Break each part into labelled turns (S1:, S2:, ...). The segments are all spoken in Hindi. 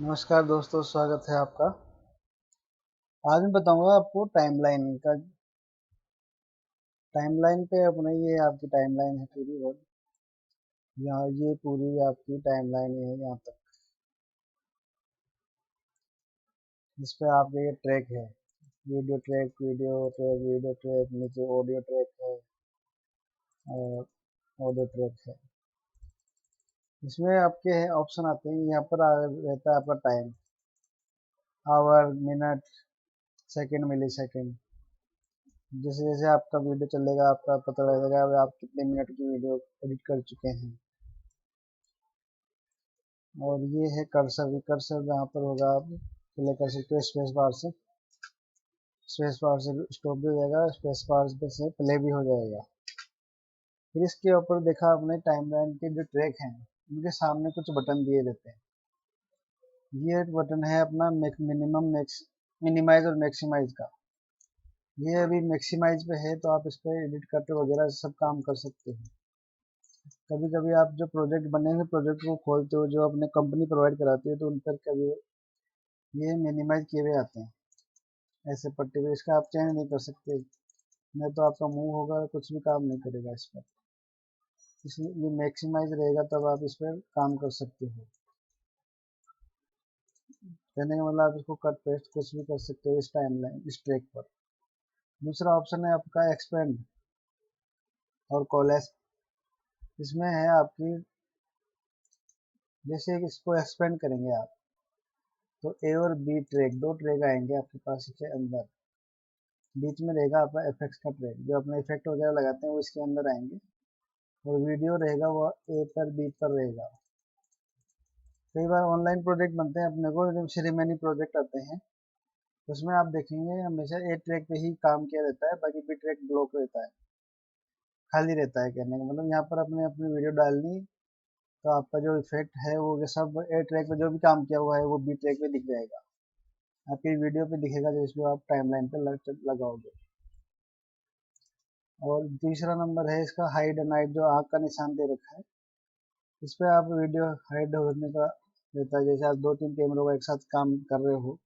S1: नमस्कार दोस्तों, स्वागत है आपका। आज मैं बताऊंगा आपको टाइमलाइन का। टाइमलाइन पे अपने ये आपकी टाइमलाइन है पूरी। और यहाँ ये पूरी आपकी टाइमलाइन है यहाँ तक। इस पे आपके ये ट्रैक है, वीडियो ट्रैक, नीचे ऑडियो ट्रैक है और ऑडियो ट्रैक है। इसमें आपके ऑप्शन आते हैं, यहाँ पर रहता है आपका time, hour, minute, second, millisecond. जैसे जैसे आपका वीडियो चलेगा आपका पता लगेगा अब आप कितने मिनट की वीडियो एडिट कर चुके हैं। और ये है कर्सर। कर्सर जहाँ पर होगा आप प्ले कर सकते हो स्पेस बार से। स्पेस बार से स्टॉप भी हो जाएगा, स्पेस बार पे से प्ले भी हो जाएगा। फिर इसके ऊपर देखा आपने टाइमलाइन के जो ट्रैक हैं उनके सामने कुछ बटन दिए रहते हैं। ये बटन है अपना मिनिमाइज और मैक्सिमाइज का। ये अभी मैक्सिमाइज पे है तो आप इस पर एडिट कट वगैरह सब काम कर सकते हो। कभी कभी आप जो प्रोजेक्ट बने हुए प्रोजेक्ट को खोलते हो जो अपने कंपनी प्रोवाइड कराती है तो उन पर कभी ये मिनिमाइज किए हुए आते हैं ऐसे पट्टे पे। इसका आप चेंज नहीं कर सकते, नहीं तो आपका मूव होगा कुछ भी काम नहीं करेगा इस पर। इसलिए ये मैक्सिमाइज रहेगा तब आप इस पर काम कर सकते हो। कहने का मतलब आप इसको कट पेस्ट कुछ भी कर सकते हो इस टाइमलाइन इस ट्रैक पर। दूसरा ऑप्शन है आपका एक्सपेंड और कोलेस। इसमें है आपकी, जैसे इसको एक्सपेंड करेंगे आप तो ए और बी ट्रैक, दो ट्रैक आएंगे आपके पास इसके अंदर। बीच में रहेगा आपका इफेक्ट्स का ट्रैक, जो अपने इफेक्ट वगैरह लगाते हैं वो इसके अंदर आएंगे। और वीडियो रहेगा वो ए पर बी पर रहेगा। कई बार ऑनलाइन प्रोजेक्ट बनते हैं अपने को, जब सेरेमनी प्रोजेक्ट आते हैं उसमें आप देखेंगे हमेशा ए ट्रैक पे ही काम किया रहता है, बाकी बी ट्रैक ब्लॉक रहता है, खाली रहता है। कहने का मतलब यहाँ पर अपने अपनी वीडियो डालनी तो आपका जो इफेक्ट है वो ये सब ए ट्रैक पे जो भी काम किया हुआ है वो बी ट्रैक पे दिख जाएगा, आपकी वीडियो पे दिखेगा जिसको आप टाइमलाइन पे लगाओगे। और तीसरा नंबर है इसका हाइड एंड हाइड, जो आग का निशान दे रखा है। इस पे आप वीडियो हाइड होने का रहता है। जैसे आप दो तीन कैमरों का एक साथ काम कर रहे हो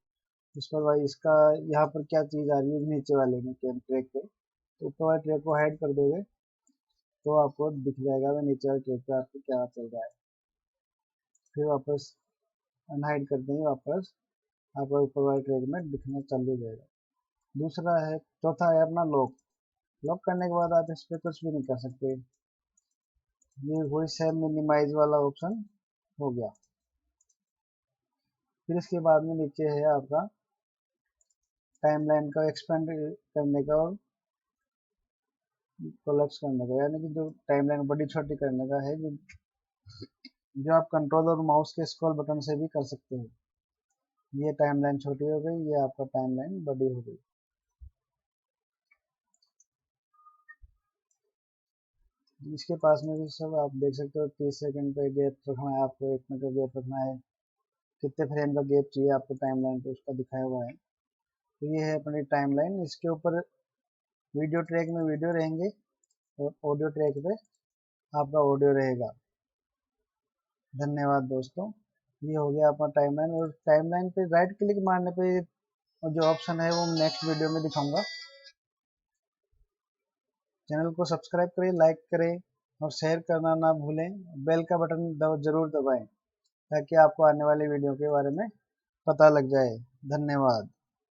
S1: उस पर भाई इसका यहाँ पर क्या चीज़ आ रही है नीचे वाले में कैम ट्रैक पे, तो ऊपर वाले ट्रैक को हाइड कर दोगे तो आपको दिख जाएगा वह नीचे वाले ट्रैक पे आपको क्या चल रहा है। फिर वापस अनहाइड कर देंगे, वापस आपका ऊपर वाले ट्रैक में दिखना चालू हो जाएगा। दूसरा है, चौथा है अपना लॉक। लॉक करने के बाद आप इस पर कुछ भी नहीं कर सकते। ये वही सेम मिनिमाइज वाला ऑप्शन हो गया। फिर इसके बाद में नीचे है आपका टाइमलाइन का एक्सपेंड करने का और कोलैप्स करने का, यानी कि जो टाइमलाइन बड़ी छोटी करने का है, जो आप कंट्रोल और माउस के स्क्रॉल बटन से भी कर सकते हो। ये टाइमलाइन छोटी हो गई, ये आपका टाइमलाइन बड़ी हो गई। इसके पास में भी सब आप देख सकते हो, 30 सेकंड पे गैप रखना है आपको, 1 मिनट का गैप रखना है, कितने फ्रेम का गैप चाहिए आपको टाइमलाइन पे उसका दिखाया हुआ है। तो ये है अपनी टाइमलाइन। इसके ऊपर वीडियो ट्रैक में वीडियो रहेंगे और ऑडियो ट्रैक पे आपका ऑडियो रहेगा। धन्यवाद दोस्तों। ये हो गया आपका टाइमलाइन। और टाइमलाइन पे राइट क्लिक मारने पे जो ऑप्शन है वो नेक्स्ट वीडियो में दिखाऊंगा। चैनल को सब्सक्राइब करें, लाइक करें और शेयर करना ना भूलें। बेल का बटन जरूर दबाएं ताकि आपको आने वाली वीडियो के बारे में पता लग जाए। धन्यवाद।